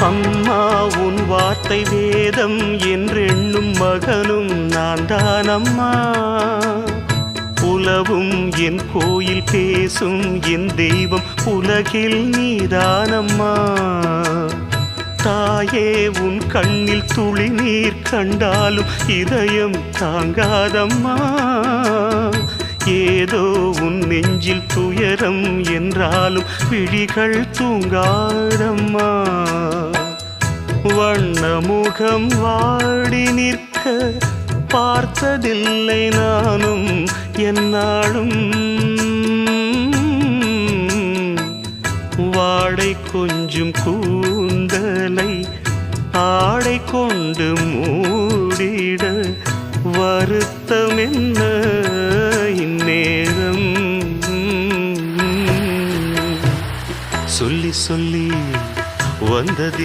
அம்மா உன் வார்த்தை வேதம் என்றெண்ணும் மகனும் நான் தானம்மா. உலவும் என் கோயில் பேசும் என் தெய்வம் உலகில் நீதானம்மா. தாயே உன் கண்ணில் துளி நீர் கண்டாலும் இதயம் தாங்காதம்மா. ஏதோ உன் நெஞ்சில் துயரம் என்றாலும் விழிகள் தூங்காதம்மா. வண்ணமுகம் வாடி நிற்க பார்த்ததில்லை நானும் என்னாலும். வாடை கொஞ்சம் கூந்தலை ஆடை கொண்டு மூடிட வருத்தம் என்ன இந்நேரம். சொல்லி சொல்லி வந்ததில்